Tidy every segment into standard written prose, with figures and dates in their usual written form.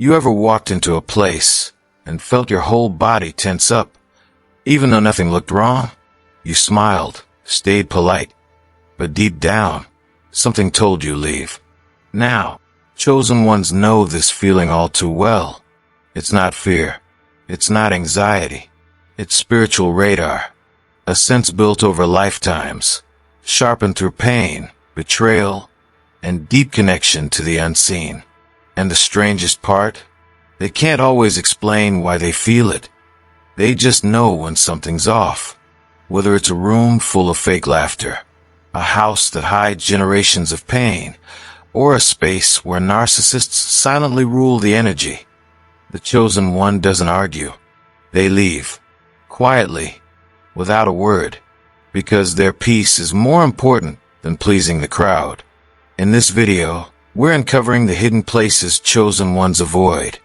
You ever walked into a place and felt your whole body tense up, even though nothing looked wrong? You smiled, stayed polite, but deep down, something told you leave. Now, chosen ones know this feeling all too well. It's not fear. It's not anxiety. It's spiritual radar, a sense built over lifetimes, sharpened through pain, betrayal, and deep connection to the unseen. And the strangest part? They can't always explain why they feel it. They just know when something's off. Whether it's a room full of fake laughter, a house that hides generations of pain, or a space where narcissists silently rule the energy. The chosen one doesn't argue. They leave, quietly, without a word, because their peace is more important than pleasing the crowd. In this video, we're uncovering the hidden places chosen ones avoid,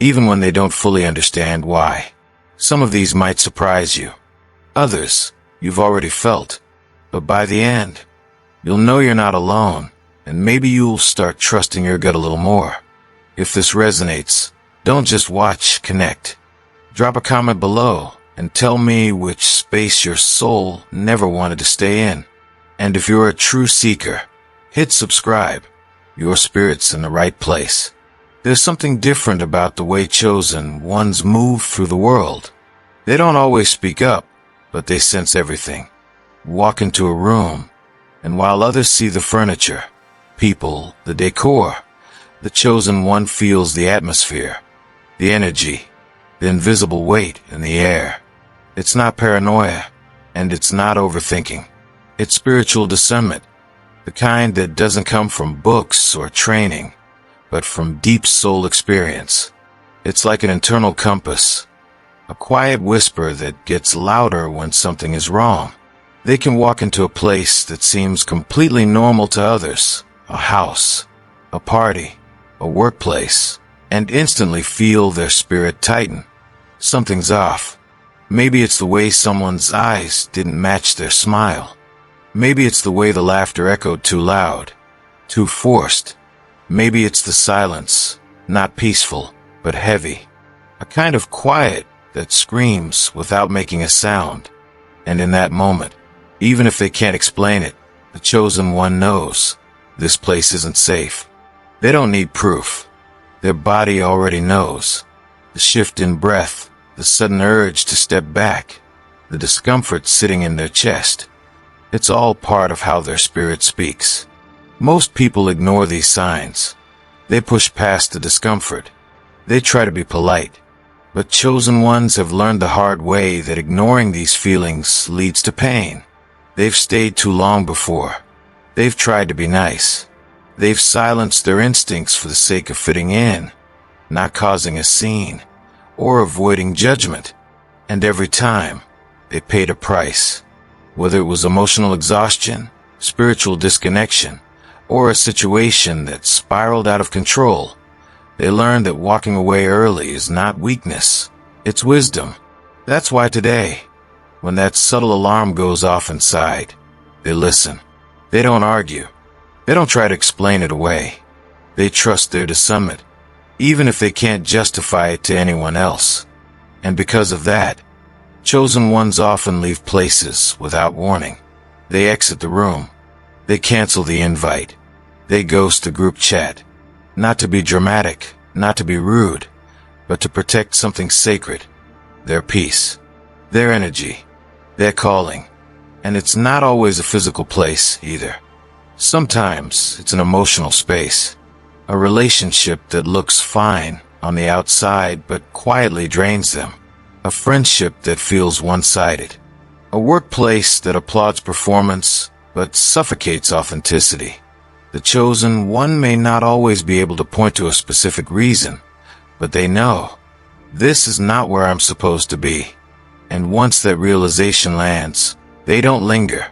even when they don't fully understand why. Some of these might surprise you. Others, you've already felt. But by the end, you'll know you're not alone, and maybe you'll start trusting your gut a little more. If this resonates, don't just watch, connect. Drop a comment below and tell me which space your soul never wanted to stay in. And if you're a true seeker, hit subscribe. Your spirit's in the right place. There's something different about the way chosen ones move through the world. They don't always speak up, but they sense everything. Walk into a room, and while others see the furniture, people, the decor, the chosen one feels the atmosphere, the energy, the invisible weight in the air. It's not paranoia, and it's not overthinking. It's spiritual discernment, the kind that doesn't come from books or training, but from deep soul experience. It's like an internal compass, a quiet whisper that gets louder when something is wrong. They can walk into a place that seems completely normal to others, a house, a party, a workplace, and instantly feel their spirit tighten. Something's off. Maybe it's the way someone's eyes didn't match their smile. Maybe it's the way the laughter echoed too loud, too forced. Maybe it's the silence, not peaceful, but heavy. A kind of quiet that screams without making a sound. And in that moment, even if they can't explain it, the chosen one knows this place isn't safe. They don't need proof. Their body already knows. The shift in breath, the sudden urge to step back, the discomfort sitting in their chest. It's all part of how their spirit speaks. Most people ignore these signs. They push past the discomfort. They try to be polite. But chosen ones have learned the hard way that ignoring these feelings leads to pain. They've stayed too long before. They've tried to be nice. They've silenced their instincts for the sake of fitting in, not causing a scene, or avoiding judgment. And every time, they paid a price. Whether it was emotional exhaustion, spiritual disconnection, or a situation that spiraled out of control, they learned that walking away early is not weakness, it's wisdom. That's why today, when that subtle alarm goes off inside, they listen. They don't argue. They don't try to explain it away. They trust their discernment, even if they can't justify it to anyone else. And because of that, chosen ones often leave places without warning. They exit the room. They cancel the invite. They ghost the group chat. Not to be dramatic, not to be rude, but to protect something sacred. Their peace, their energy, their calling. And it's not always a physical place either. Sometimes it's an emotional space. A relationship that looks fine on the outside but quietly drains them. A friendship that feels one-sided. A workplace that applauds performance but suffocates authenticity. The chosen one may not always be able to point to a specific reason, but they know, this is not where I'm supposed to be. And once that realization lands, they don't linger,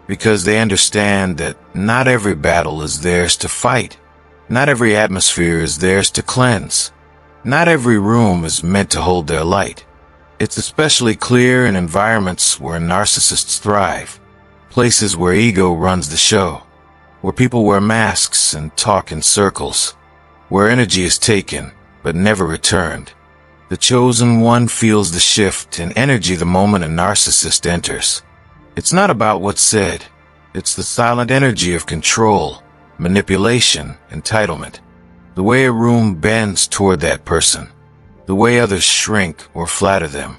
because they understand that not every battle is theirs to fight. Not every atmosphere is theirs to cleanse. Not every room is meant to hold their light. It's especially clear in environments where narcissists thrive, places where ego runs the show, where people wear masks and talk in circles, where energy is taken, but never returned. The chosen one feels the shift in energy the moment a narcissist enters. It's not about what's said. It's the silent energy of control, manipulation, entitlement. The way a room bends toward that person. The way others shrink or flatter them.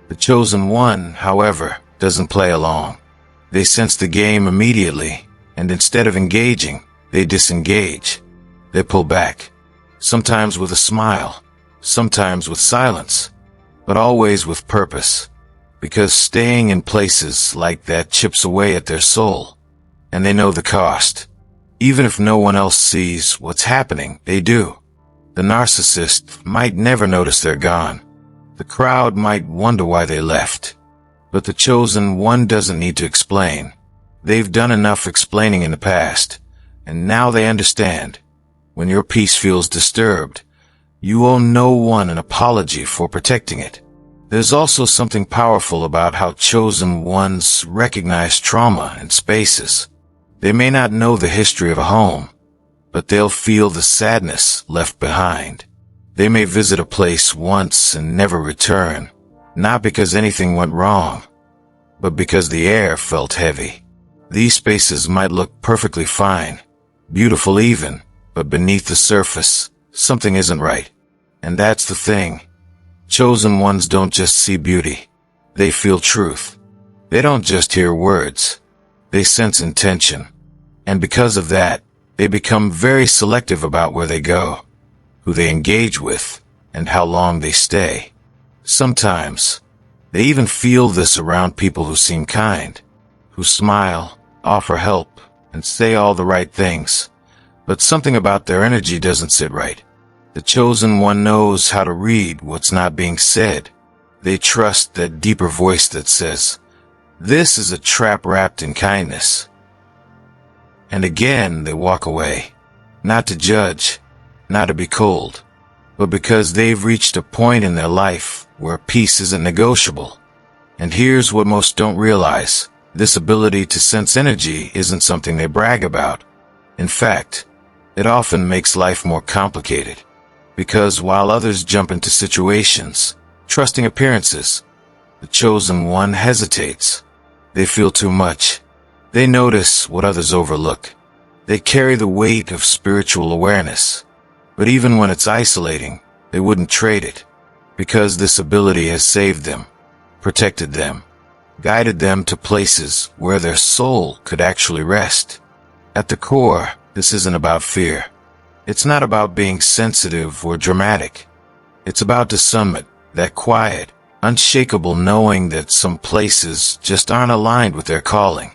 The chosen one, however, doesn't play along. They sense the game immediately, and instead of engaging, they disengage. They pull back. Sometimes with a smile, sometimes with silence, but always with purpose. Because staying in places like that chips away at their soul. And they know the cost. Even if no one else sees what's happening, they do. The narcissist might never notice they're gone. The crowd might wonder why they left. But the chosen one doesn't need to explain. They've done enough explaining in the past, and now they understand. When your peace feels disturbed, you owe no one an apology for protecting it. There's also something powerful about how chosen ones recognize trauma in spaces. They may not know the history of a home, but they'll feel the sadness left behind. They may visit a place once and never return, not because anything went wrong, but because the air felt heavy. These spaces might look perfectly fine, beautiful even, but beneath the surface, something isn't right. And that's the thing. Chosen ones don't just see beauty. They feel truth. They don't just hear words. They sense intention. And because of that, they become very selective about where they go, who they engage with, and how long they stay. Sometimes, they even feel this around people who seem kind, who smile, offer help, and say all the right things. But something about their energy doesn't sit right. The chosen one knows how to read what's not being said. They trust that deeper voice that says, "This is a trap wrapped in kindness." And again, they walk away. Not to judge, not to be cold, but because they've reached a point in their life where peace isn't negotiable. And here's what most don't realize. This ability to sense energy isn't something they brag about. In fact, it often makes life more complicated. Because while others jump into situations, trusting appearances, the chosen one hesitates. They feel too much. They notice what others overlook. They carry the weight of spiritual awareness. But even when it's isolating, they wouldn't trade it. Because this ability has saved them, protected them, guided them to places where their soul could actually rest. At the core, this isn't about fear. It's not about being sensitive or dramatic. It's about discernment, that quiet, unshakable knowing that some places just aren't aligned with their calling,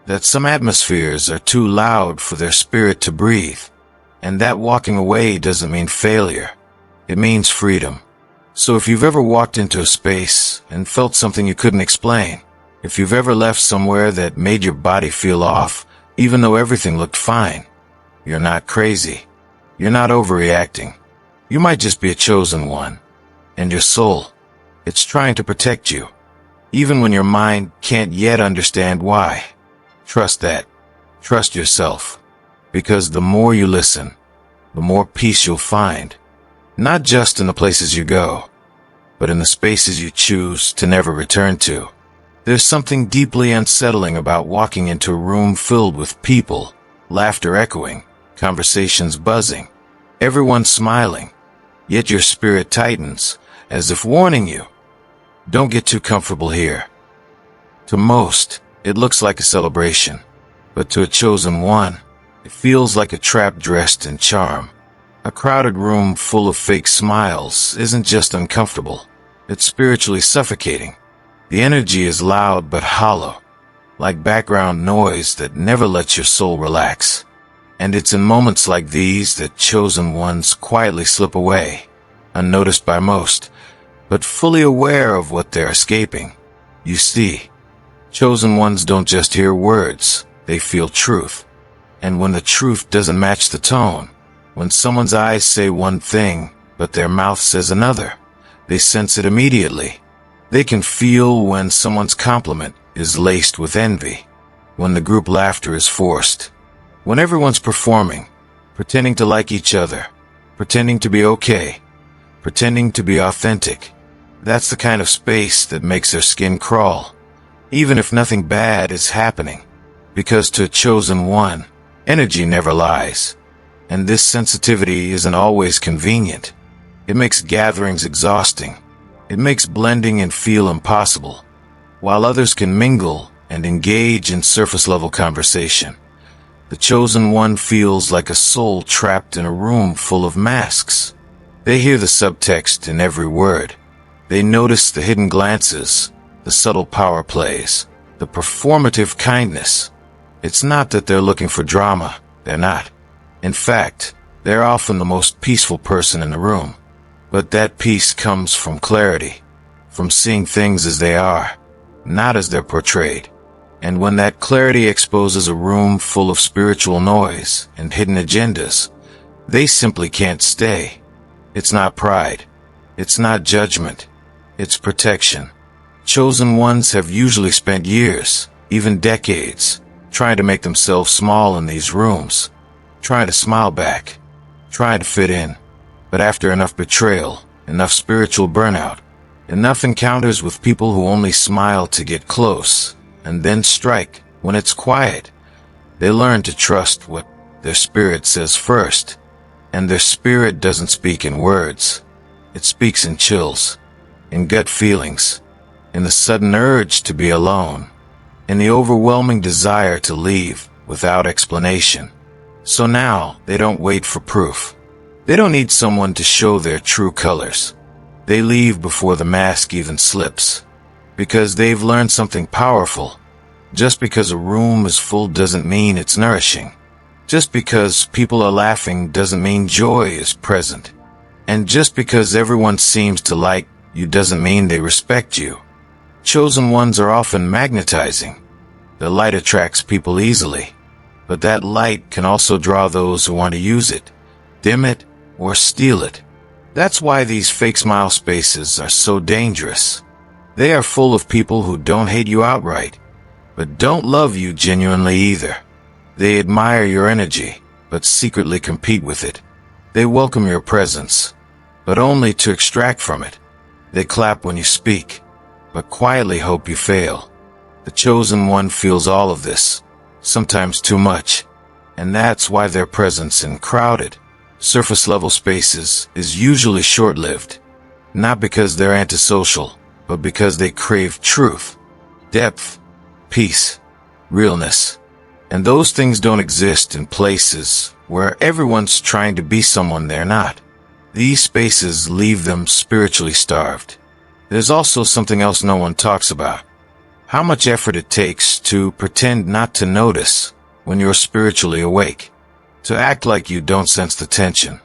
that some atmospheres are too loud for their spirit to breathe, and that walking away doesn't mean failure. It means freedom. So if you've ever walked into a space and felt something you couldn't explain, if you've ever left somewhere that made your body feel off, even though everything looked fine, you're not crazy. You're not overreacting. You might just be a chosen one. And your soul, it's trying to protect you, even when your mind can't yet understand why. Trust that. Trust yourself. Because the more you listen, the more peace you'll find. Not just in the places you go, but in the spaces you choose to never return to. There's something deeply unsettling about walking into a room filled with people, laughter echoing, conversations buzzing, everyone smiling, yet your spirit tightens, as if warning you, don't get too comfortable here. To most, it looks like a celebration, but to a chosen one, it feels like a trap dressed in charm. A crowded room full of fake smiles isn't just uncomfortable, it's spiritually suffocating. The energy is loud but hollow, like background noise that never lets your soul relax. And it's in moments like these that chosen ones quietly slip away, unnoticed by most, but fully aware of what they're escaping. You see, chosen ones don't just hear words, they feel truth. And when the truth doesn't match the tone, when someone's eyes say one thing, but their mouth says another, they sense it immediately. They can feel when someone's compliment is laced with envy, when the group laughter is forced, when everyone's performing, pretending to like each other, pretending to be okay, pretending to be authentic. That's the kind of space that makes their skin crawl, even if nothing bad is happening. Because to a chosen one, energy never lies. And this sensitivity isn't always convenient. It makes gatherings exhausting. It makes blending and feel impossible. While others can mingle and engage in surface-level conversation, the chosen one feels like a soul trapped in a room full of masks. They hear the subtext in every word. They notice the hidden glances, the subtle power plays, the performative kindness. It's not that they're looking for drama. They're not. In fact, they're often the most peaceful person in the room. But that peace comes from clarity, from seeing things as they are, not as they're portrayed. And when that clarity exposes a room full of spiritual noise and hidden agendas, they simply can't stay. It's not pride. It's not judgment. It's protection. Chosen ones have usually spent years, even decades, trying to make themselves small in these rooms, trying to smile back, trying to fit in. But after enough betrayal, enough spiritual burnout, enough encounters with people who only smile to get close, and then strike when it's quiet, they learn to trust what their spirit says first. And their spirit doesn't speak in words. It speaks in chills, in gut feelings, in the sudden urge to be alone, in the overwhelming desire to leave without explanation. So now they don't wait for proof. They don't need someone to show their true colors. They leave before the mask even slips, because they've learned something powerful. Just because a room is full doesn't mean it's nourishing. Just because people are laughing doesn't mean joy is present. And just because everyone seems to like you doesn't mean they respect you. Chosen ones are often magnetizing. The light attracts people easily, but that light can also draw those who want to use it, dim it, or steal it. That's why these fake smile spaces are so dangerous. They are full of people who don't hate you outright, but don't love you genuinely either. They admire your energy, but secretly compete with it. They welcome your presence, but only to extract from it. They clap when you speak, but quietly hope you fail. The chosen one feels all of this, sometimes too much, and that's why their presence in crowded, surface-level spaces is usually short-lived. Not because they're antisocial, but because they crave truth, depth, peace, realness. And those things don't exist in places where everyone's trying to be someone they're not. These spaces leave them spiritually starved. There's also something else no one talks about. How much effort it takes to pretend not to notice when you're spiritually awake. To act like you don't sense the tension.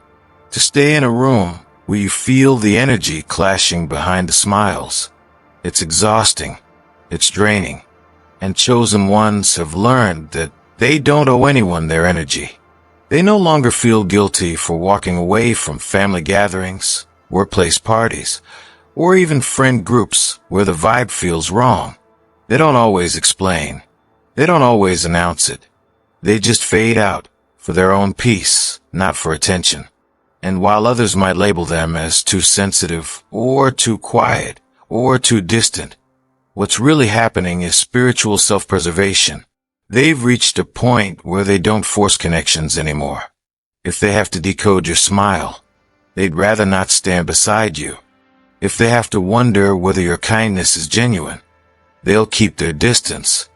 To stay in a room where you feel the energy clashing behind the smiles. It's exhausting. It's draining. And chosen ones have learned that they don't owe anyone their energy. They no longer feel guilty for walking away from family gatherings, workplace parties, or even friend groups where the vibe feels wrong. They don't always explain. They don't always announce it. They just fade out for their own peace, not for attention. And while others might label them as too sensitive, or too quiet, or too distant, what's really happening is spiritual self-preservation. They've reached a point where they don't force connections anymore. If they have to decode your smile, they'd rather not stand beside you. If they have to wonder whether your kindness is genuine, they'll keep their distance.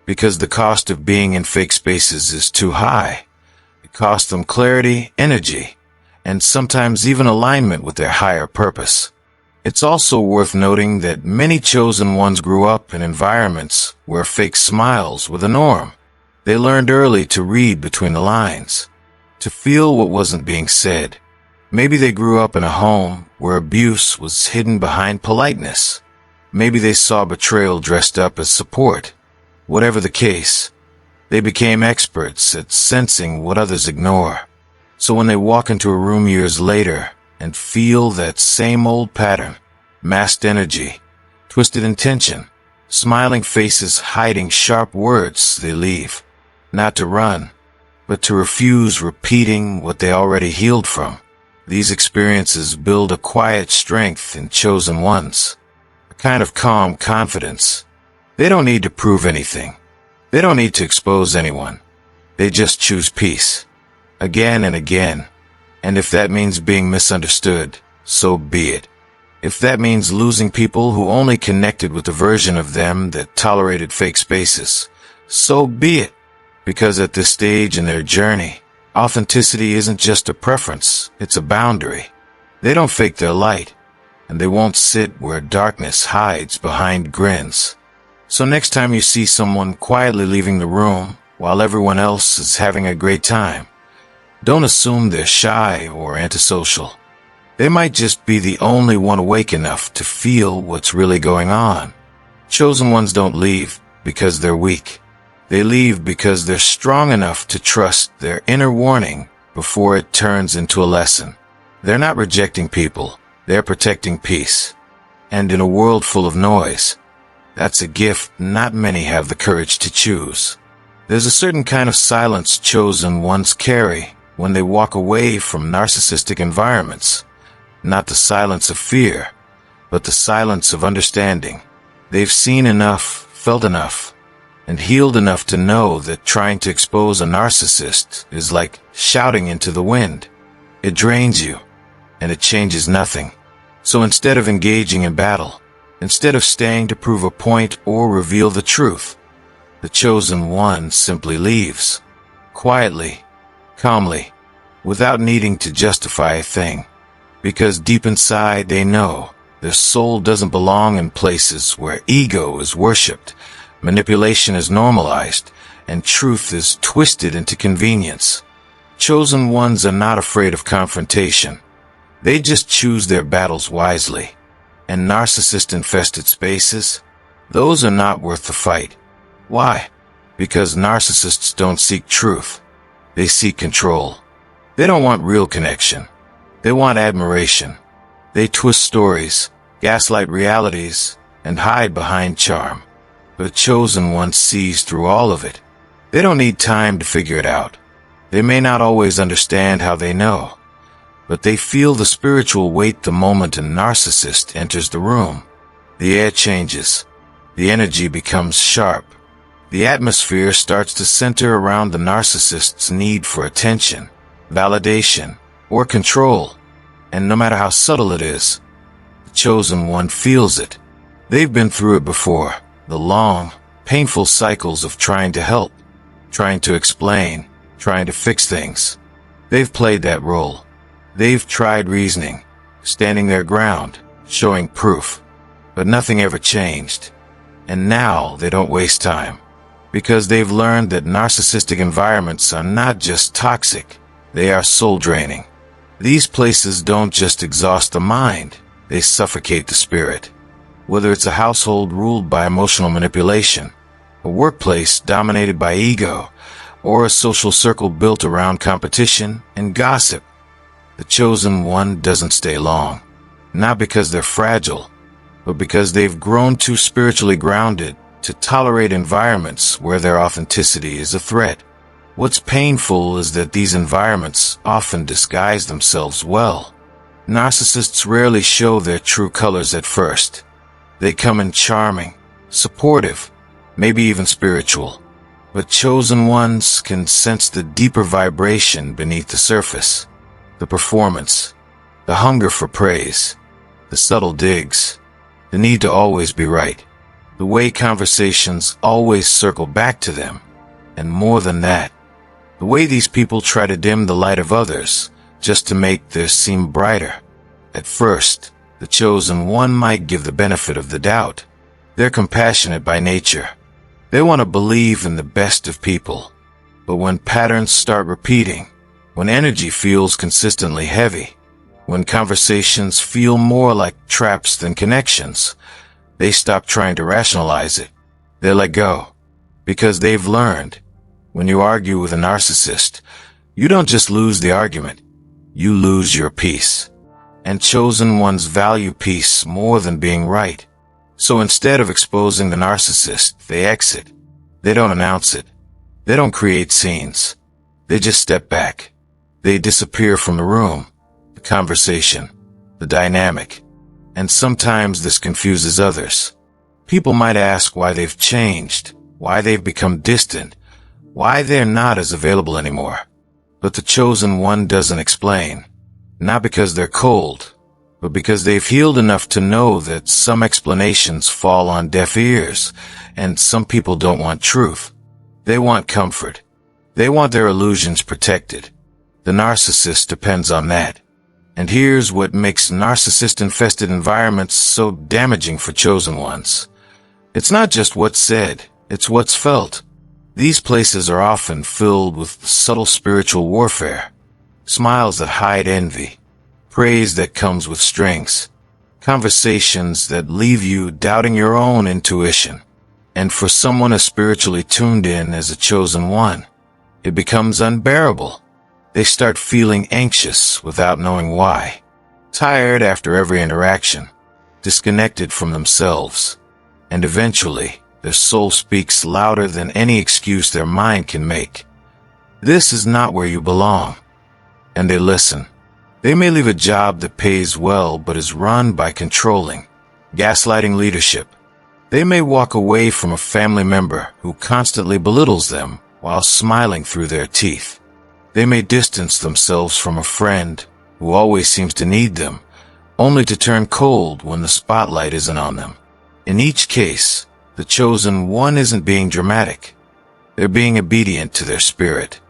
Because the cost of being in fake spaces is too high. It costs them clarity, energy, and sometimes even alignment with their higher purpose. It's also worth noting that many chosen ones grew up in environments where fake smiles were the norm. They learned early to read between the lines, to feel what wasn't being said. Maybe they grew up in a home where abuse was hidden behind politeness. Maybe they saw betrayal dressed up as support. Whatever the case, they became experts at sensing what others ignore. So when they walk into a room years later and feel that same old pattern, masked energy, twisted intention, smiling faces hiding sharp words, they leave, not to run, but to refuse repeating what they already healed from. These experiences build a quiet strength in chosen ones, a kind of calm confidence. They don't need to prove anything. They don't need to expose anyone. They just choose peace, again and again. And if that means being misunderstood, so be it. If that means losing people who only connected with the version of them that tolerated fake spaces, so be it. Because at this stage in their journey, authenticity isn't just a preference, it's a boundary. They don't fake their light, and they won't sit where darkness hides behind grins. So next time you see someone quietly leaving the room while everyone else is having a great time, don't assume they're shy or antisocial. They might just be the only one awake enough to feel what's really going on. Chosen ones don't leave because they're weak. They leave because they're strong enough to trust their inner warning before it turns into a lesson. They're not rejecting people, they're protecting peace. And in a world full of noise, that's a gift not many have the courage to choose. There's a certain kind of silence chosen ones carry when they walk away from narcissistic environments. Not the silence of fear, but the silence of understanding. They've seen enough, felt enough, and healed enough to know that trying to expose a narcissist is like shouting into the wind. It drains you, and it changes nothing. So instead of engaging in battle, instead of staying to prove a point or reveal the truth, the chosen one simply leaves. Quietly, calmly, without needing to justify a thing. Because deep inside they know their soul doesn't belong in places where ego is worshipped, manipulation is normalized, and truth is twisted into convenience. Chosen ones are not afraid of confrontation. They just choose their battles wisely. And narcissist-infested spaces, those are not worth the fight. Why? Because narcissists don't seek truth. They seek control. They don't want real connection. They want admiration. They twist stories, gaslight realities, and hide behind charm. The chosen one sees through all of it. They don't need time to figure it out. They may not always understand how they know, but they feel the spiritual weight the moment a narcissist enters the room. The air changes. The energy becomes sharp. The atmosphere starts to center around the narcissist's need for attention, validation, or control. And no matter how subtle it is, the chosen one feels it. They've been through it before. The long, painful cycles of trying to help, trying to explain, trying to fix things. They've played that role. They've tried reasoning, standing their ground, showing proof. But nothing ever changed. And now they don't waste time. Because they've learned that narcissistic environments are not just toxic, they are soul-draining. These places don't just exhaust the mind, they suffocate the spirit. Whether it's a household ruled by emotional manipulation, a workplace dominated by ego, or a social circle built around competition and gossip, the chosen one doesn't stay long. Not because they're fragile, but because they've grown too spiritually grounded to tolerate environments where their authenticity is a threat. What's painful is that these environments often disguise themselves well. Narcissists rarely show their true colors at first. They come in charming, supportive, maybe even spiritual. But chosen ones can sense the deeper vibration beneath the surface. The performance, the hunger for praise, the subtle digs, the need to always be right. The way conversations always circle back to them. And more than that, the way these people try to dim the light of others just to make theirs seem brighter. At first, the chosen one might give the benefit of the doubt. They're compassionate by nature. They want to believe in the best of people. But when patterns start repeating, when energy feels consistently heavy, when conversations feel more like traps than connections, they stop trying to rationalize it. They let go. Because they've learned, when you argue with a narcissist, you don't just lose the argument, you lose your peace. And chosen ones value peace more than being right. So instead of exposing the narcissist, they exit. They don't announce it. They don't create scenes. They just step back. They disappear from the room, the conversation, the dynamic. And sometimes this confuses others. People might ask why they've changed, why they've become distant, why they're not as available anymore. But the chosen one doesn't explain. Not because they're cold, but because they've healed enough to know that some explanations fall on deaf ears, and some people don't want truth. They want comfort. They want their illusions protected. The narcissist depends on that. And here's what makes narcissist-infested environments so damaging for chosen ones. It's not just what's said, it's what's felt. These places are often filled with subtle spiritual warfare. Smiles that hide envy. Praise that comes with strings. Conversations that leave you doubting your own intuition. And for someone as spiritually tuned in as a chosen one, it becomes unbearable. They start feeling anxious without knowing why. Tired after every interaction. Disconnected from themselves. And eventually, their soul speaks louder than any excuse their mind can make. This is not where you belong. And they listen. They may leave a job that pays well but is run by controlling, gaslighting leadership. They may walk away from a family member who constantly belittles them while smiling through their teeth. They may distance themselves from a friend who always seems to need them, only to turn cold when the spotlight isn't on them. In each case, the chosen one isn't being dramatic. They're being obedient to their spirit.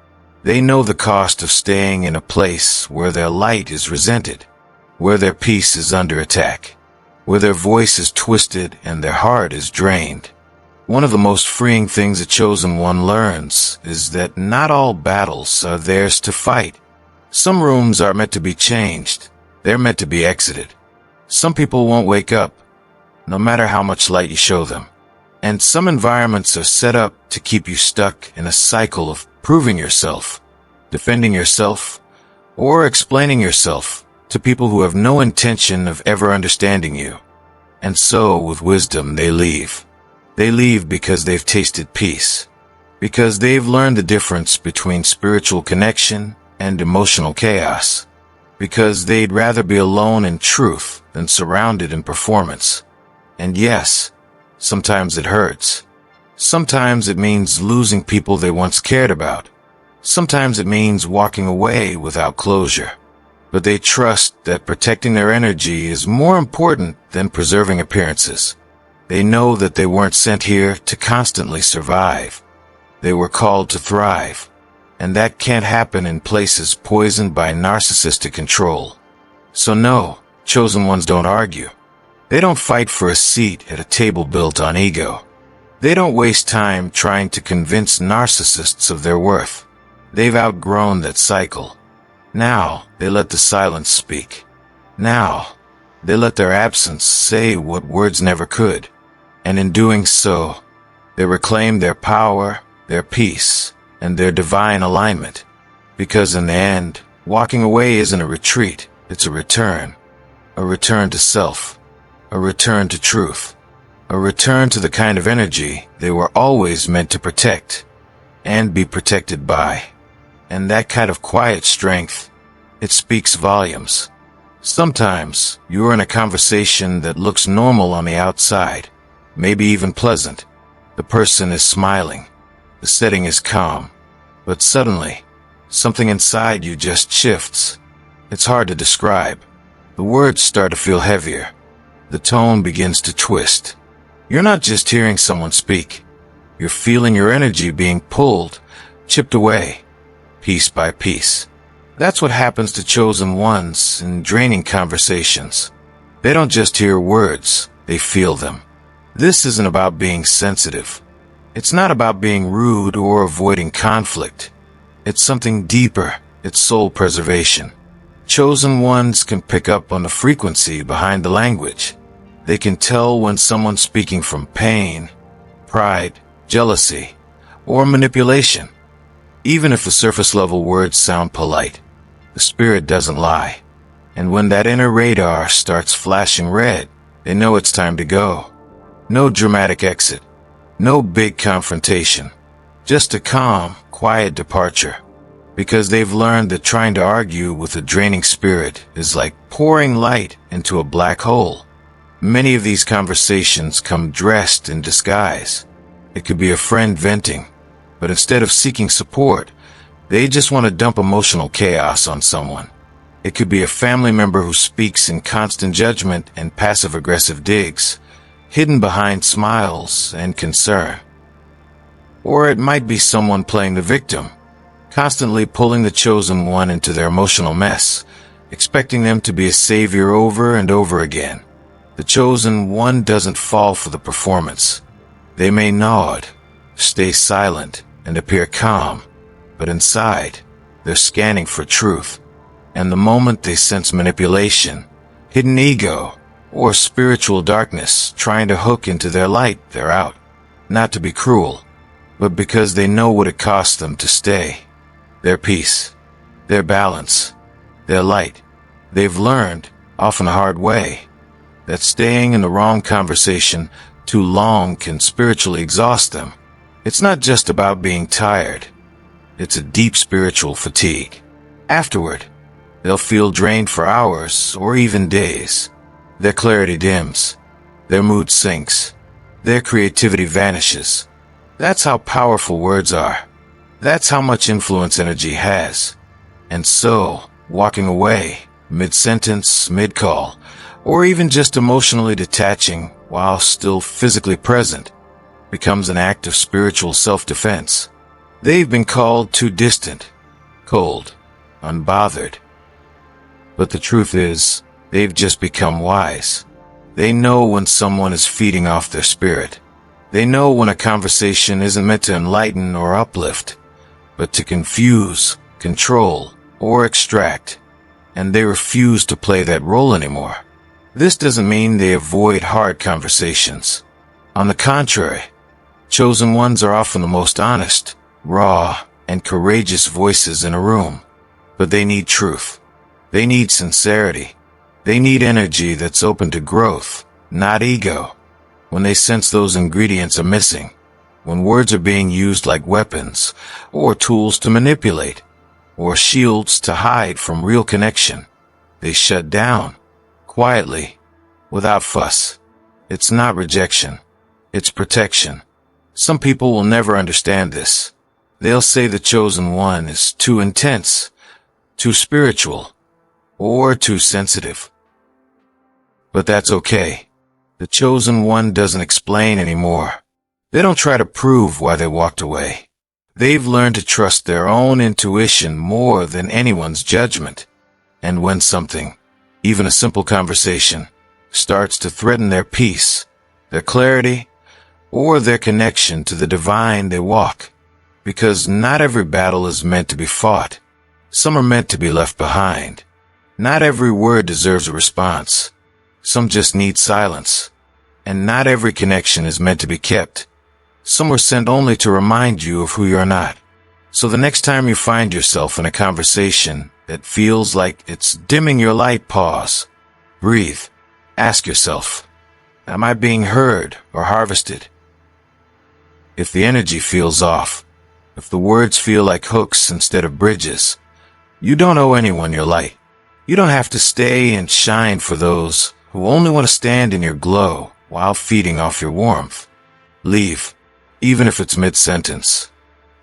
They know the cost of staying in a place where their light is resented, where their peace is under attack, where their voice is twisted and their heart is drained. One of the most freeing things a chosen one learns is that not all battles are theirs to fight. Some rooms are meant to be changed. They're meant to be exited. Some people won't wake up, no matter how much light you show them. And some environments are set up to keep you stuck in a cycle of proving yourself, defending yourself, or explaining yourself to people who have no intention of ever understanding you. And so, with wisdom, they leave. They leave because they've tasted peace, because they've learned the difference between spiritual connection and emotional chaos, because they'd rather be alone in truth than surrounded in performance. And yes, sometimes it hurts. Sometimes it means losing people they once cared about. Sometimes it means walking away without closure. But they trust that protecting their energy is more important than preserving appearances. They know that they weren't sent here to constantly survive. They were called to thrive. And that can't happen in places poisoned by narcissistic control. So no, chosen ones don't argue. They don't fight for a seat at a table built on ego. They don't waste time trying to convince narcissists of their worth. They've outgrown that cycle. Now, they let the silence speak. Now, they let their absence say what words never could. And in doing so, they reclaim their power, their peace, and their divine alignment. Because in the end, walking away isn't a retreat, it's a return. A return to self. A return to truth. A return to the kind of energy they were always meant to protect and be protected by. And that kind of quiet strength, it speaks volumes. Sometimes you're in a conversation that looks normal on the outside, maybe even pleasant. The person is smiling. The setting is calm. But suddenly, something inside you just shifts. It's hard to describe. The words start to feel heavier. The tone begins to twist. You're not just hearing someone speak. You're feeling your energy being pulled, chipped away, piece by piece. That's what happens to chosen ones in draining conversations. They don't just hear words, they feel them. This isn't about being sensitive. It's not about being rude or avoiding conflict. It's something deeper. It's soul preservation. Chosen ones can pick up on the frequency behind the language. They can tell when someone's speaking from pain, pride, jealousy, or manipulation. Even if the surface-level words sound polite, the spirit doesn't lie. And when that inner radar starts flashing red, they know it's time to go. No dramatic exit. No big confrontation. Just a calm, quiet departure. because they've learned that trying to argue with a draining spirit is like pouring light into a black hole. Many of these conversations come dressed in disguise. It could be a friend venting, but instead of seeking support, they just want to dump emotional chaos on someone. It could be a family member who speaks in constant judgment and passive-aggressive digs, hidden behind smiles and concern. Or it might be someone playing the victim, constantly pulling the chosen one into their emotional mess, expecting them to be a savior over and over again. The chosen one doesn't fall for the performance. They may nod, stay silent, and appear calm, but inside, they're scanning for truth. And the moment they sense manipulation, hidden ego, or spiritual darkness trying to hook into their light, they're out. Not to be cruel, but because they know what it costs them to stay. Their peace, their balance, their light. They've learned, often the hard way, that staying in the wrong conversation too long can spiritually exhaust them. It's not just about being tired. It's a deep spiritual fatigue. Afterward, they'll feel drained for hours or even days. Their clarity dims. Their mood sinks. Their creativity vanishes. That's how powerful words are. That's how much influence energy has. And so, walking away, mid-sentence, mid-call, or even just emotionally detaching while still physically present, becomes an act of spiritual self-defense. They've been called too distant, cold, unbothered. But the truth is, they've just become wise. They know when someone is feeding off their spirit. They know when a conversation isn't meant to enlighten or uplift, but to confuse, control, or extract. And they refuse to play that role anymore. This doesn't mean they avoid hard conversations. On the contrary, chosen ones are often the most honest, raw, and courageous voices in a room. But they need truth. They need sincerity. They need energy that's open to growth, not ego. When they sense those ingredients are missing, when words are being used like weapons, or tools to manipulate, or shields to hide from real connection, they shut down, quietly, without fuss. It's not rejection. It's protection. Some people will never understand this. They'll say the chosen one is too intense, too spiritual, or too sensitive. But that's okay. The chosen one doesn't explain anymore. They don't try to prove why they walked away. They've learned to trust their own intuition more than anyone's judgment. And when something, even a simple conversation, starts to threaten their peace, their clarity, or their connection to the divine, they walk. Because not every battle is meant to be fought. Some are meant to be left behind. Not every word deserves a response. Some just need silence. And not every connection is meant to be kept. Some were sent only to remind you of who you're not. So the next time you find yourself in a conversation that feels like it's dimming your light, pause. Breathe. Ask yourself, am I being heard or harvested? If the energy feels off, if the words feel like hooks instead of bridges, you don't owe anyone your light. You don't have to stay and shine for those who only want to stand in your glow while feeding off your warmth. Leave, even if it's mid-sentence,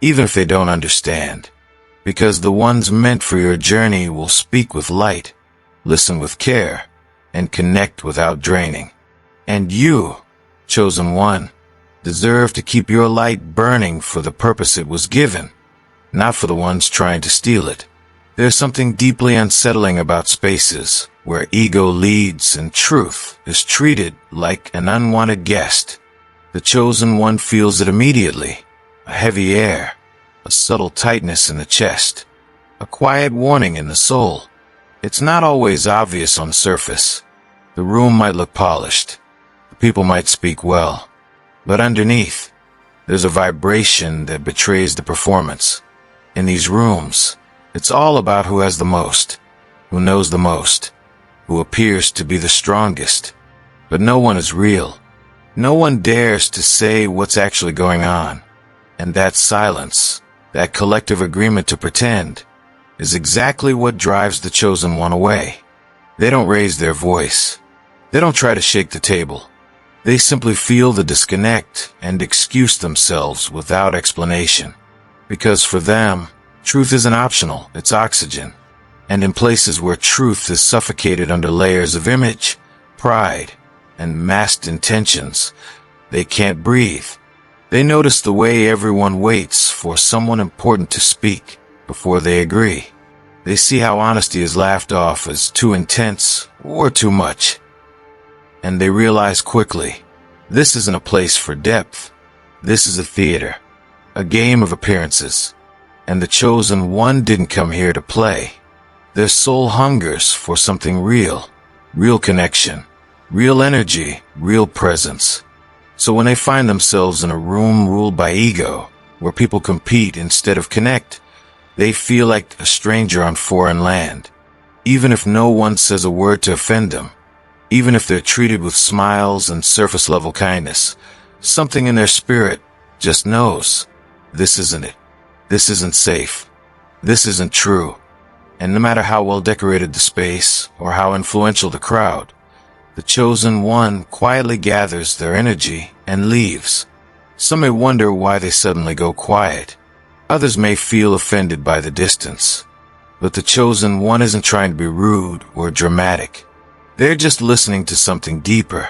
even if they don't understand, because the ones meant for your journey will speak with light, listen with care, and connect without draining. And you, chosen one, deserve to keep your light burning for the purpose it was given, not for the ones trying to steal it. There's something deeply unsettling about spaces where ego leads and truth is treated like an unwanted guest. The chosen one feels it immediately, a heavy air, a subtle tightness in the chest, a quiet warning in the soul. It's not always obvious on the surface. The room might look polished. The people might speak well. But underneath, there's a vibration that betrays the performance. In these rooms, it's all about who has the most, who knows the most, who appears to be the strongest. But no one is real. No one dares to say what's actually going on. And that silence, that collective agreement to pretend, is exactly what drives the chosen one away. They don't raise their voice. They don't try to shake the table. They simply feel the disconnect and excuse themselves without explanation. Because for them, truth isn't optional, it's oxygen. And in places where truth is suffocated under layers of image, pride, and masked intentions, they can't breathe. They notice the way everyone waits for someone important to speak before they agree. They see how honesty is laughed off as too intense or too much. And they realize quickly, this isn't a place for depth. This is a theater, a game of appearances. And the chosen one didn't come here to play. Their soul hungers for something real, real connection, real energy, real presence. So when they find themselves in a room ruled by ego, where people compete instead of connect, they feel like a stranger on foreign land. Even if no one says a word to offend them, even if they're treated with smiles and surface-level kindness, something in their spirit just knows, this isn't it. This isn't safe. This isn't true. And no matter how well decorated the space or how influential the crowd, the chosen one quietly gathers their energy and leaves. Some may wonder why they suddenly go quiet. Others may feel offended by the distance. But the chosen one isn't trying to be rude or dramatic. They're just listening to something deeper,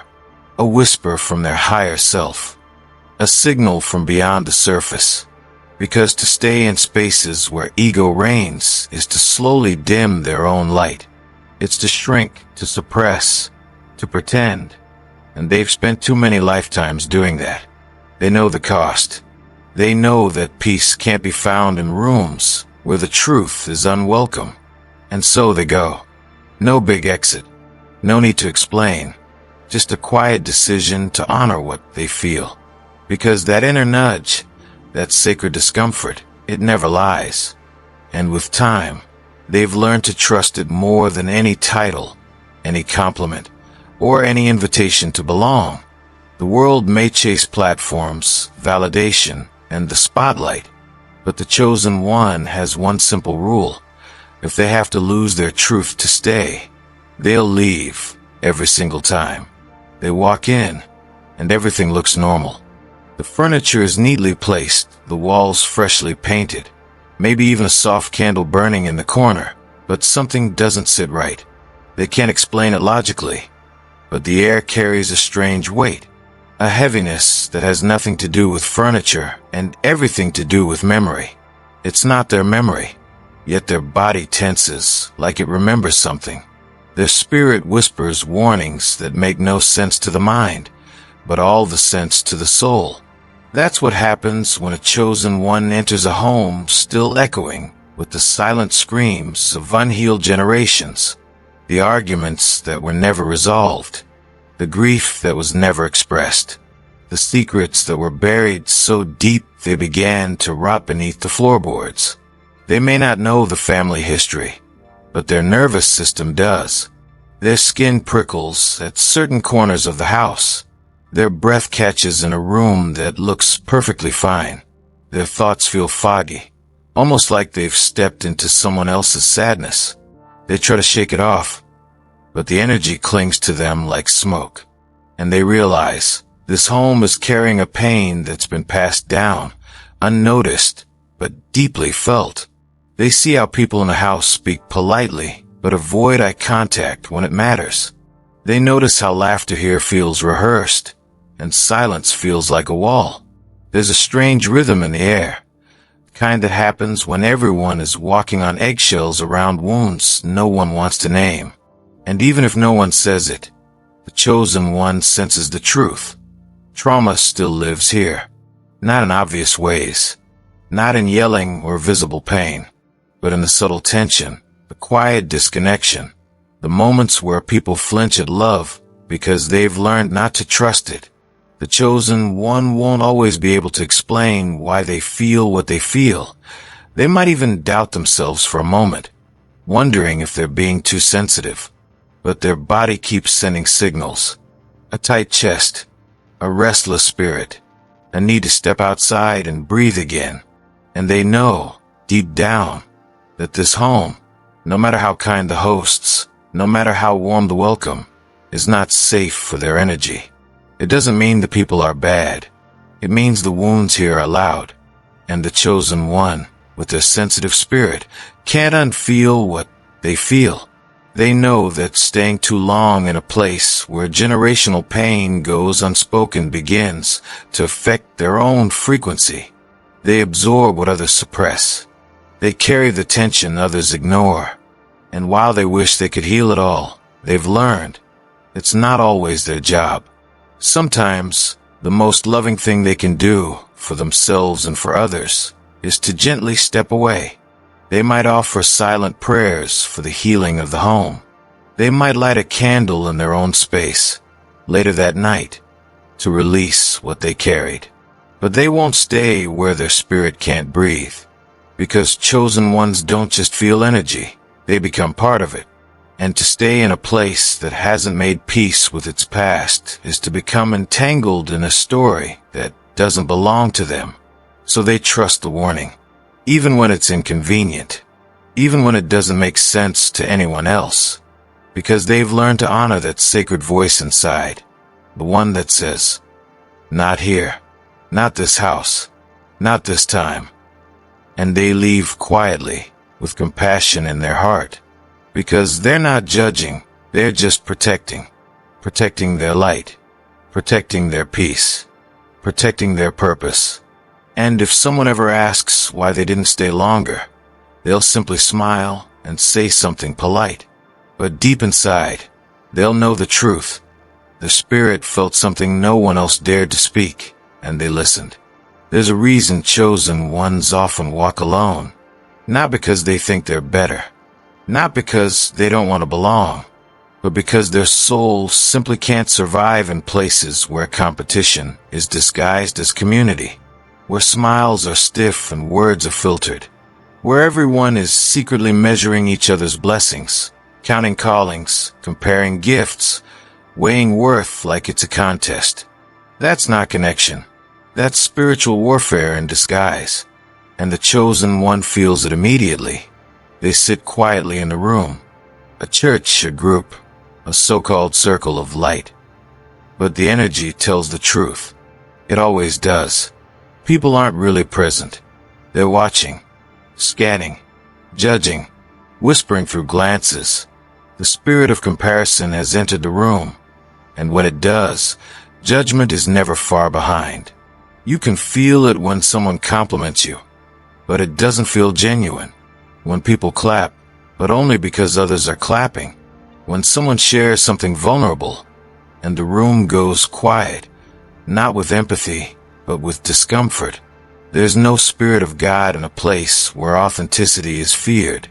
a whisper from their higher self, a signal from beyond the surface. Because to stay in spaces where ego reigns is to slowly dim their own light. It's to shrink, to suppress, to pretend. And they've spent too many lifetimes doing that. They know the cost. They know that peace can't be found in rooms where the truth is unwelcome. And so they go. No big exit. No need to explain. Just a quiet decision to honor what they feel. Because that inner nudge, that sacred discomfort, it never lies. And with time, they've learned to trust it more than any title, any compliment, or any invitation to belong. The world may chase platforms, validation, and the spotlight, but the chosen one has one simple rule. If they have to lose their truth to stay, they'll leave every single time. They walk in, and everything looks normal. The furniture is neatly placed, the walls freshly painted, maybe even a soft candle burning in the corner, but something doesn't sit right. They can't explain it logically, but the air carries a strange weight, a heaviness that has nothing to do with furniture and everything to do with memory. It's not their memory, yet their body tenses like it remembers something. Their spirit whispers warnings that make no sense to the mind, but all the sense to the soul. That's what happens when a chosen one enters a home still echoing with the silent screams of unhealed generations, the arguments that were never resolved, the grief that was never expressed, the secrets that were buried so deep they began to rot beneath the floorboards. They may not know the family history, but their nervous system does. Their skin prickles at certain corners of the house. Their breath catches in a room that looks perfectly fine. Their thoughts feel foggy, almost like they've stepped into someone else's sadness. They try to shake it off, but the energy clings to them like smoke. And they realize this home is carrying a pain that's been passed down, unnoticed, but deeply felt. They see how people in the house speak politely, but avoid eye contact when it matters. They notice how laughter here feels rehearsed, and silence feels like a wall. There's a strange rhythm in the air, the kind that happens when everyone is walking on eggshells around wounds no one wants to name. And even if no one says it, the chosen one senses the truth. Trauma still lives here, not in obvious ways, not in yelling or visible pain, but in the subtle tension, the quiet disconnection, the moments where people flinch at love because they've learned not to trust it. The chosen one won't always be able to explain why they feel what they feel. They might even doubt themselves for a moment, wondering if they're being too sensitive. But their body keeps sending signals. A tight chest, a restless spirit, a need to step outside and breathe again. And they know, deep down, that this home, no matter how kind the hosts, no matter how warm the welcome, is not safe for their energy. It doesn't mean the people are bad. It means the wounds here are loud, and the chosen one, with their sensitive spirit, can't unfeel what they feel. They know that staying too long in a place where generational pain goes unspoken begins to affect their own frequency. They absorb what others suppress. They carry the tension others ignore. And while they wish they could heal it all, they've learned it's not always their job. Sometimes, the most loving thing they can do for themselves and for others is to gently step away. They might offer silent prayers for the healing of the home. They might light a candle in their own space later that night to release what they carried. But they won't stay where their spirit can't breathe, because chosen ones don't just feel energy, they become part of it. And to stay in a place that hasn't made peace with its past is to become entangled in a story that doesn't belong to them. So they trust the warning, even when it's inconvenient, even when it doesn't make sense to anyone else, because they've learned to honor that sacred voice inside, the one that says, "Not here, not this house, not this time." And they leave quietly, with compassion in their heart, because they're not judging, they're just protecting their light, protecting their peace, protecting their purpose. And if someone ever asks why they didn't stay longer, they'll simply smile and say something polite. But deep inside, they'll know the truth. The spirit felt something no one else dared to speak, and they listened. There's a reason chosen ones often walk alone, not because they think they're better, not because they don't want to belong, but because their souls simply can't survive in places where competition is disguised as community, where smiles are stiff and words are filtered, where everyone is secretly measuring each other's blessings, counting callings, comparing gifts, weighing worth like it's a contest. That's not connection. That's spiritual warfare in disguise. And the chosen one feels it immediately. They sit quietly in a room, a church, a group, a so-called circle of light. But the energy tells the truth. It always does. People aren't really present. They're watching, scanning, judging, whispering through glances. The spirit of comparison has entered the room, and when it does, judgment is never far behind. You can feel it when someone compliments you, but it doesn't feel genuine. When people clap, but only because others are clapping. When someone shares something vulnerable, and the room goes quiet, not with empathy, but with discomfort. There's no spirit of God in a place where authenticity is feared.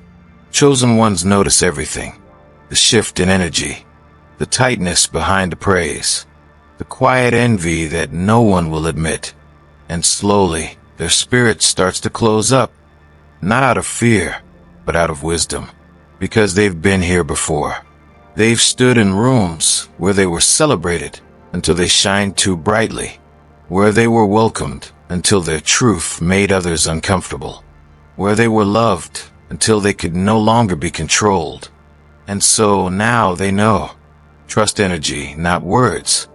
Chosen ones notice everything. The shift in energy, the tightness behind the praise, the quiet envy that no one will admit. And slowly, their spirit starts to close up, not out of fear, but out of wisdom, because they've been here before. They've stood in rooms where they were celebrated until they shined too brightly, where they were welcomed until their truth made others uncomfortable, where they were loved until they could no longer be controlled. And so now they know. Trust energy, not words.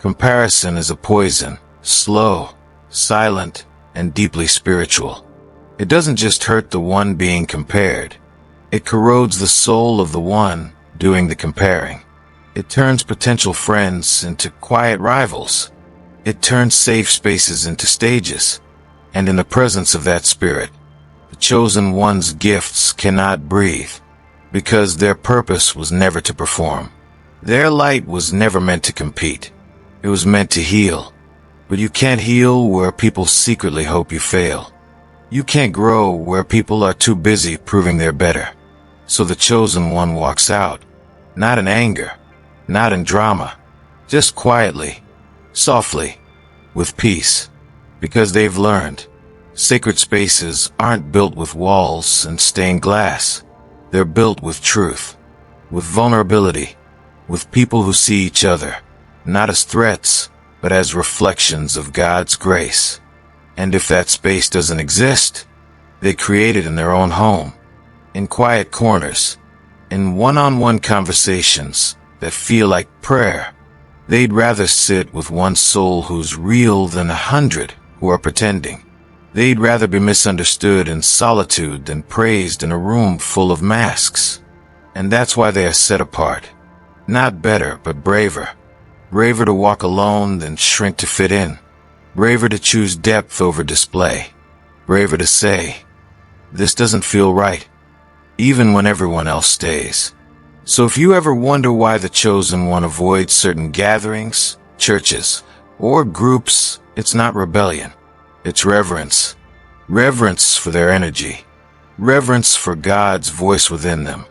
Comparison is a poison, slow, silent, and deeply spiritual. It doesn't just hurt the one being compared. It corrodes the soul of the one doing the comparing. It turns potential friends into quiet rivals. It turns safe spaces into stages. And in the presence of that spirit, the chosen one's gifts cannot breathe, because their purpose was never to perform. Their light was never meant to compete. It was meant to heal. But you can't heal where people secretly hope you fail. You can't grow where people are too busy proving they're better. So the chosen one walks out, not in anger, not in drama, just quietly, softly, with peace, because they've learned sacred spaces aren't built with walls and stained glass. They're built with truth, with vulnerability, with people who see each other, not as threats, but as reflections of God's grace. And if that space doesn't exist, they create it in their own home, in quiet corners, in one-on-one conversations that feel like prayer. They'd rather sit with one soul who's real than 100 who are pretending. They'd rather be misunderstood in solitude than praised in a room full of masks. And that's why they are set apart. Not better, but braver. Braver to walk alone than shrink to fit in. Braver to choose depth over display. Braver to say, "This doesn't feel right," even when everyone else stays. So if you ever wonder why the chosen one avoids certain gatherings, churches, or groups, it's not rebellion. It's reverence. Reverence for their energy. Reverence for God's voice within them.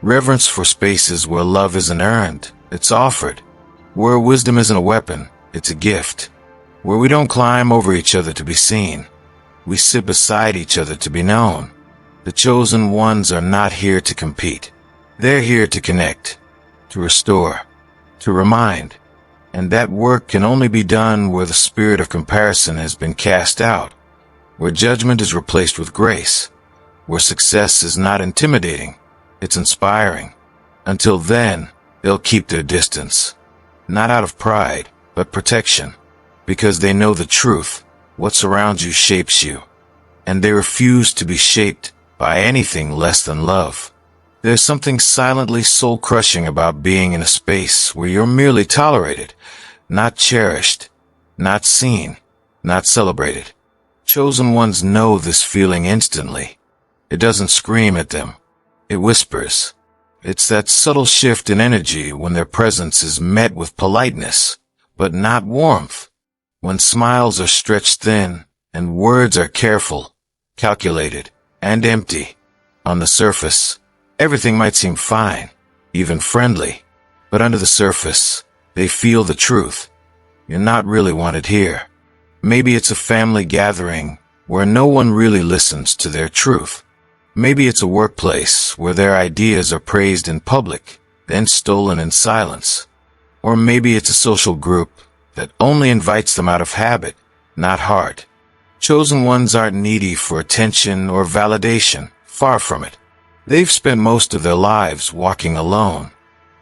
Reverence for spaces where love isn't earned, it's offered. Where wisdom isn't a weapon, it's a gift. Where we don't climb over each other to be seen. We sit beside each other to be known. The chosen ones are not here to compete. They're here to connect, to restore, to remind. And that work can only be done where the spirit of comparison has been cast out, where judgment is replaced with grace, where success is not intimidating, it's inspiring. Until then, they'll keep their distance, not out of pride, but protection, because they know the truth. What surrounds you shapes you, and they refuse to be shaped by anything less than love. There's something silently soul-crushing about being in a space where you're merely tolerated, not cherished, not seen, not celebrated. Chosen ones know this feeling instantly. It doesn't scream at them. It whispers. It's that subtle shift in energy when their presence is met with politeness, but not warmth. When smiles are stretched thin and words are careful, calculated, and empty. On the surface, everything might seem fine, even friendly, but under the surface, they feel the truth. You're not really wanted here. Maybe it's a family gathering where no one really listens to their truth. Maybe it's a workplace where their ideas are praised in public, then stolen in silence. Or maybe it's a social group that only invites them out of habit, not heart. Chosen ones aren't needy for attention or validation, far from it. They've spent most of their lives walking alone.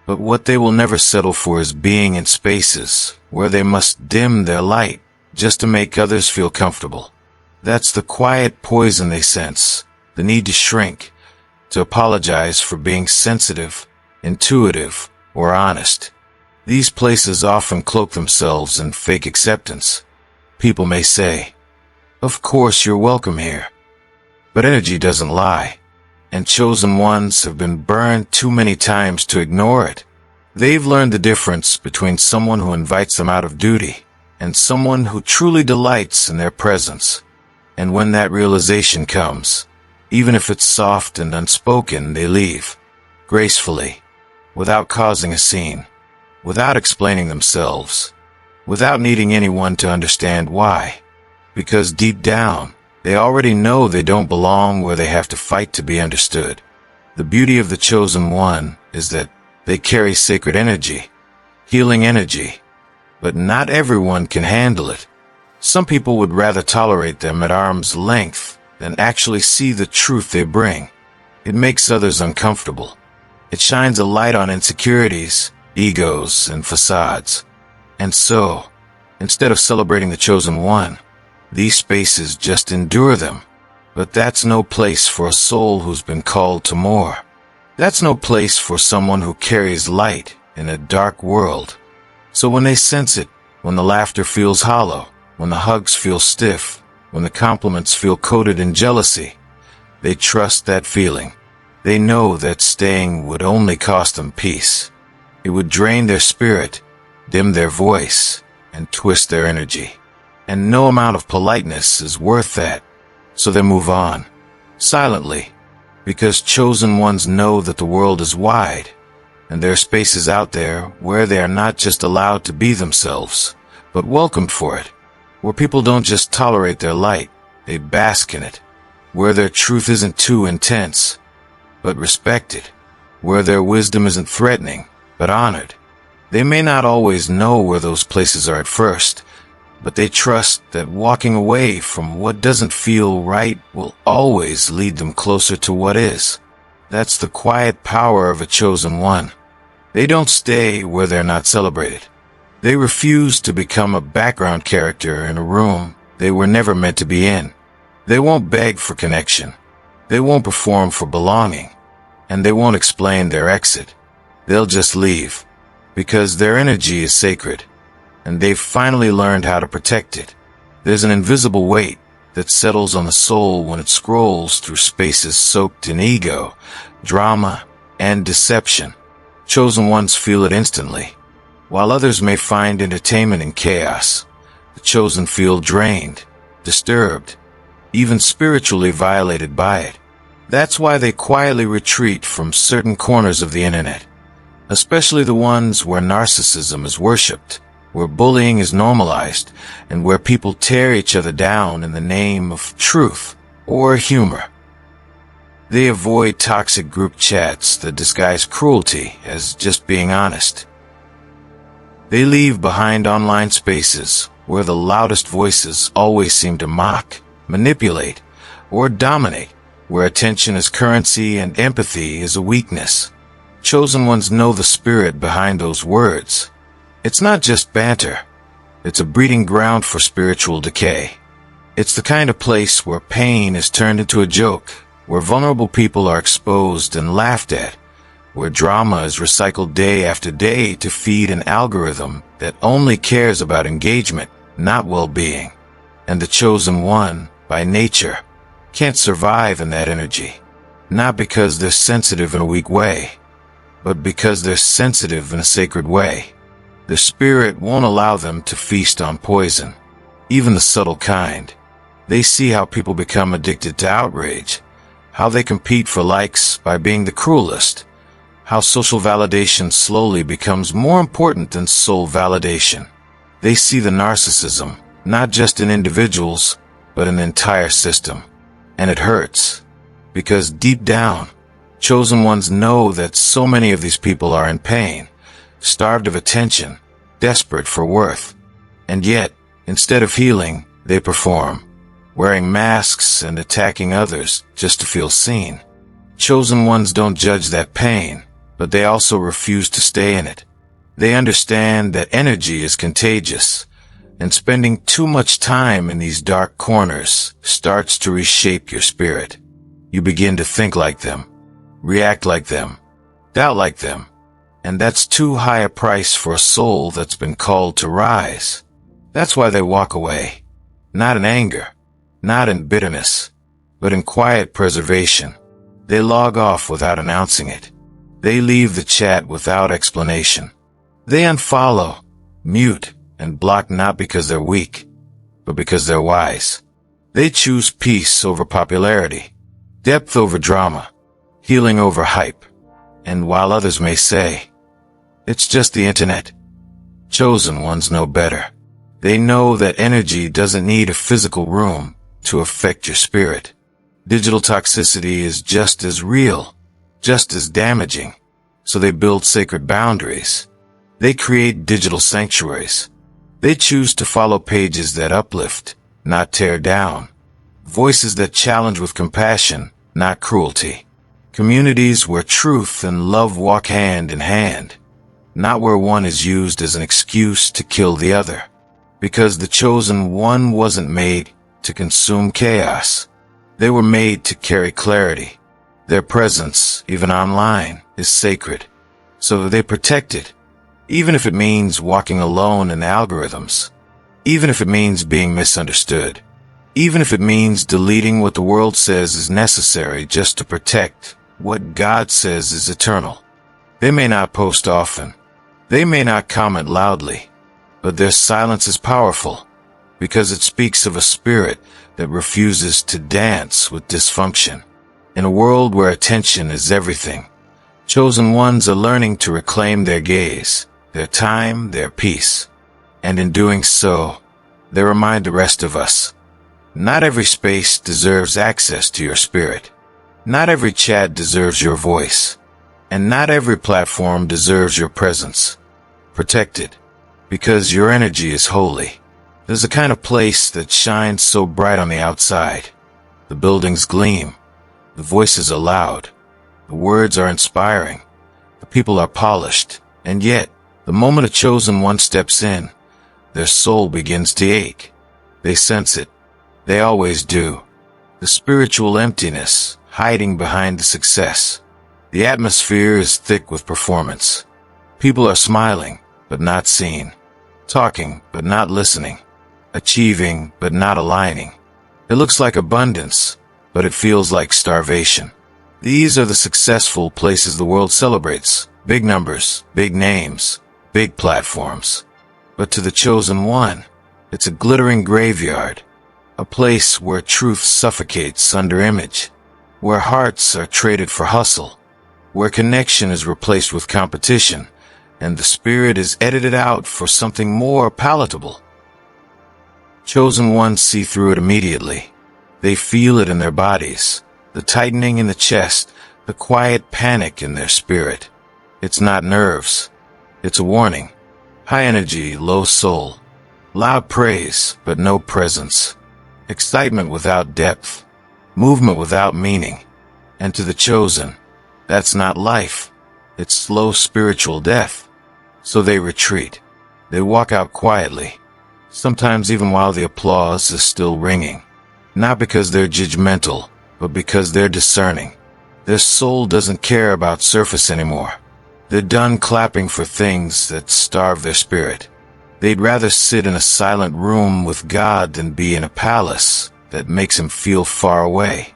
But what they will never settle for is being in spaces where they must dim their light just to make others feel comfortable. That's the quiet poison they sense, the need to shrink, to apologize for being sensitive, intuitive, or honest. These places often cloak themselves in fake acceptance. People may say, "Of course you're welcome here." But energy doesn't lie, and chosen ones have been burned too many times to ignore it. They've learned the difference between someone who invites them out of duty and someone who truly delights in their presence. And when that realization comes, even if it's soft and unspoken, they leave, gracefully, without causing a scene, without explaining themselves, without needing anyone to understand why. Because deep down, they already know they don't belong where they have to fight to be understood. The beauty of the chosen one is that they carry sacred energy, healing energy, but not everyone can handle it. Some people would rather tolerate them at arm's length than actually see the truth they bring. It makes others uncomfortable. It shines a light on insecurities, egos, and facades. And so, instead of celebrating the chosen one, these spaces just endure them. But that's no place for a soul who's been called to more. That's no place for someone who carries light in a dark world. So when they sense it, when the laughter feels hollow, when the hugs feel stiff, when the compliments feel coated in jealousy, they trust that feeling. They know that staying would only cost them peace. It would drain their spirit, dim their voice, and twist their energy. And no amount of politeness is worth that. So they move on, silently, because chosen ones know that the world is wide, and there are spaces out there where they are not just allowed to be themselves, but welcomed for it, where people don't just tolerate their light, they bask in it, where their truth isn't too intense, but respected, where their wisdom isn't threatening, but honored. They may not always know where those places are at first, but they trust that walking away from what doesn't feel right will always lead them closer to what is. That's the quiet power of a chosen one. They don't stay where they're not celebrated. They refuse to become a background character in a room they were never meant to be in. They won't beg for connection. They won't perform for belonging. And they won't explain their exit. They'll just leave, because their energy is sacred, and they've finally learned how to protect it. There's an invisible weight that settles on the soul when it scrolls through spaces soaked in ego, drama, and deception. Chosen ones feel it instantly. While others may find entertainment in chaos, the chosen feel drained, disturbed, even spiritually violated by it. That's why they quietly retreat from certain corners of the internet, especially the ones where narcissism is worshipped, where bullying is normalized, and where people tear each other down in the name of truth or humor. They avoid toxic group chats that disguise cruelty as just being honest. They leave behind online spaces where the loudest voices always seem to mock, manipulate, or dominate, where attention is currency and empathy is a weakness. Chosen ones know the spirit behind those words. It's not just banter. It's a breeding ground for spiritual decay. It's the kind of place where pain is turned into a joke, where vulnerable people are exposed and laughed at, where drama is recycled day after day to feed an algorithm that only cares about engagement, not well-being. And the chosen one, by nature, can't survive in that energy. Not because they're sensitive in a weak way, but because they're sensitive in a sacred way. Their spirit won't allow them to feast on poison, even the subtle kind. They see how people become addicted to outrage, how they compete for likes by being the cruelest, how social validation slowly becomes more important than soul validation. They see the narcissism, not just in individuals, but in the entire system. And it hurts, because deep down, chosen ones know that so many of these people are in pain, starved of attention, desperate for worth. And yet, instead of healing, they perform, wearing masks and attacking others just to feel seen. Chosen ones don't judge that pain, but they also refuse to stay in it. They understand that energy is contagious, and spending too much time in these dark corners starts to reshape your spirit. You begin to think like them, react like them, doubt like them, and that's too high a price for a soul that's been called to rise. That's why they walk away, not in anger, not in bitterness, but in quiet preservation. They log off without announcing it. They leave the chat without explanation. They unfollow, mute, and block not because they're weak, but because they're wise. They choose peace over popularity, depth over drama, healing over hype. And while others may say, it's just the internet, chosen ones know better. They know that energy doesn't need a physical room to affect your spirit. Digital toxicity is just as real, just as damaging. So they build sacred boundaries. They create digital sanctuaries. They choose to follow pages that uplift, not tear down. Voices that challenge with compassion, not cruelty. Communities where truth and love walk hand in hand, not where one is used as an excuse to kill the other. Because the chosen one wasn't made to consume chaos. They were made to carry clarity. Their presence, even online, is sacred. So they protect it, even if it means walking alone in the algorithms, even if it means being misunderstood, even if it means deleting what the world says is necessary just to protect what God says is eternal. They may not post often. They may not comment loudly, but their silence is powerful because it speaks of a spirit that refuses to dance with dysfunction. In a world where attention is everything, chosen ones are learning to reclaim their gaze, their time, their peace. And in doing so, they remind the rest of us, not every space deserves access to your spirit. Not every chat deserves your voice. And not every platform deserves your presence. Protect it, because your energy is holy. There's a kind of place that shines so bright on the outside. The buildings gleam. The voices are loud. The words are inspiring. The people are polished. And yet, the moment a chosen one steps in, their soul begins to ache. They sense it. They always do. The spiritual emptiness hiding behind the success. The atmosphere is thick with performance. People are smiling, but not seen. Talking, but not listening. Achieving, but not aligning. It looks like abundance, but it feels like starvation. These are the successful places the world celebrates. Big numbers, big names, big platforms. But to the chosen one, it's a glittering graveyard. A place where truth suffocates under image. Where hearts are traded for hustle. Where connection is replaced with competition, and the spirit is edited out for something more palatable. Chosen ones see through it immediately. They feel it in their bodies, the tightening in the chest, the quiet panic in their spirit. It's not nerves. It's a warning. High energy, low soul. Loud praise, but no presence. Excitement without depth. Movement without meaning. And to the chosen, that's not life. It's slow spiritual death. So they retreat. They walk out quietly. Sometimes even while the applause is still ringing. Not because they're judgmental, but because they're discerning. Their soul doesn't care about surface anymore. They're done clapping for things that starve their spirit. They'd rather sit in a silent room with God than be in a palace that makes him feel far away.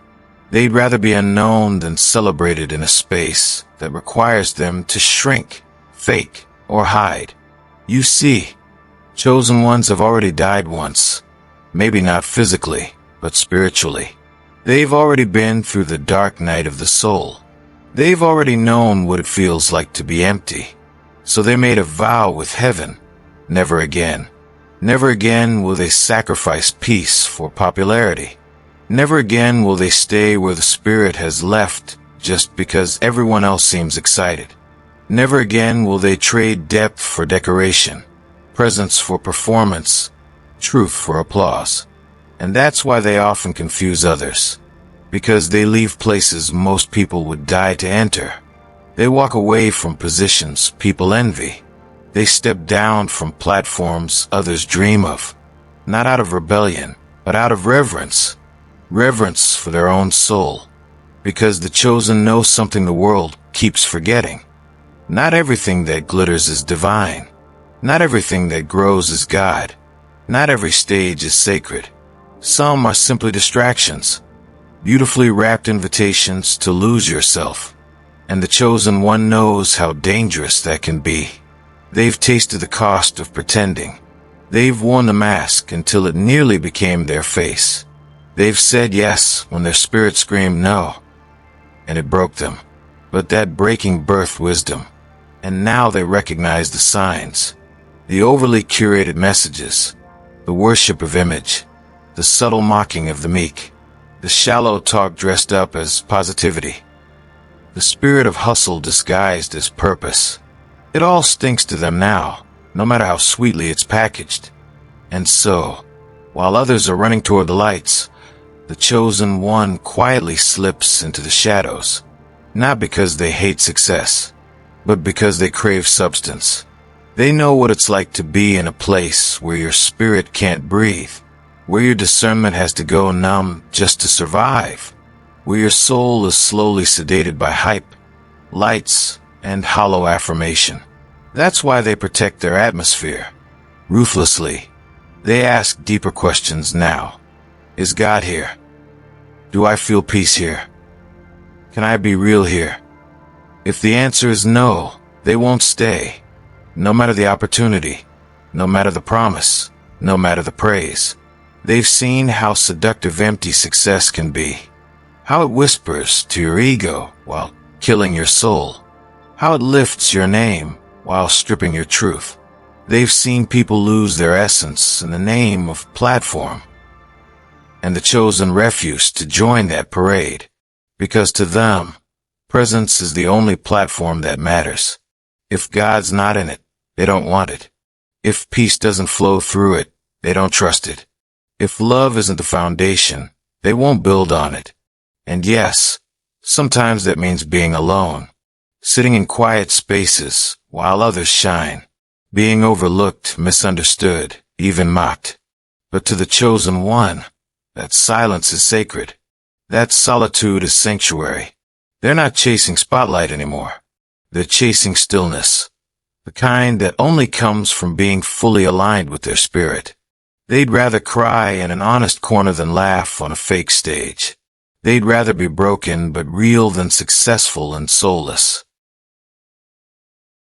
They'd rather be unknown than celebrated in a space that requires them to shrink, fake, or hide. You see, chosen ones have already died once. Maybe not physically, but spiritually. They've already been through the dark night of the soul. They've already known what it feels like to be empty. So they made a vow with heaven. Never again. Never again will they sacrifice peace for popularity. Never again will they stay where the spirit has left just because everyone else seems excited. Never again will they trade depth for decoration, presence for performance, truth for applause. And that's why they often confuse others. Because they leave places most people would die to enter. They walk away from positions people envy. They step down from platforms others dream of. Not out of rebellion, but out of reverence. Reverence for their own soul. Because the chosen know something the world keeps forgetting. Not everything that glitters is divine. Not everything that grows is God. Not every stage is sacred. Some are simply distractions. Beautifully wrapped invitations to lose yourself. And the chosen one knows how dangerous that can be. They've tasted the cost of pretending. They've worn the mask until it nearly became their face. They've said yes when their spirit screamed no. And it broke them. But that breaking birthed wisdom. And now they recognize the signs. The overly curated messages. The worship of image. The subtle mocking of the meek. The shallow talk dressed up as positivity. The spirit of hustle disguised as purpose. It all stinks to them now, no matter how sweetly it's packaged. And so, while others are running toward the lights, the chosen one quietly slips into the shadows. Not because they hate success, but because they crave substance. They know what it's like to be in a place where your spirit can't breathe. Where your discernment has to go numb just to survive. Where your soul is slowly sedated by hype, lights, and hollow affirmation. That's why they protect their atmosphere. Ruthlessly. They ask deeper questions now. Is God here? Do I feel peace here? Can I be real here? If the answer is no, they won't stay. No matter the opportunity, no matter the promise, no matter the praise. They've seen how seductive empty success can be. How it whispers to your ego while killing your soul. How it lifts your name while stripping your truth. They've seen people lose their essence in the name of platform. And the chosen refuse to join that parade. Because to them, presence is the only platform that matters. If God's not in it, they don't want it. If peace doesn't flow through it, They don't trust it. If love isn't the foundation, they won't build on it. And yes, sometimes that means being alone, sitting in quiet spaces while others shine, being overlooked, misunderstood, even mocked. But to the chosen one, that silence is sacred. That solitude is sanctuary. They're not chasing spotlight anymore. They're chasing stillness, the kind that only comes from being fully aligned with their spirit. They'd rather cry in an honest corner than laugh on a fake stage. They'd rather be broken but real than successful and soulless.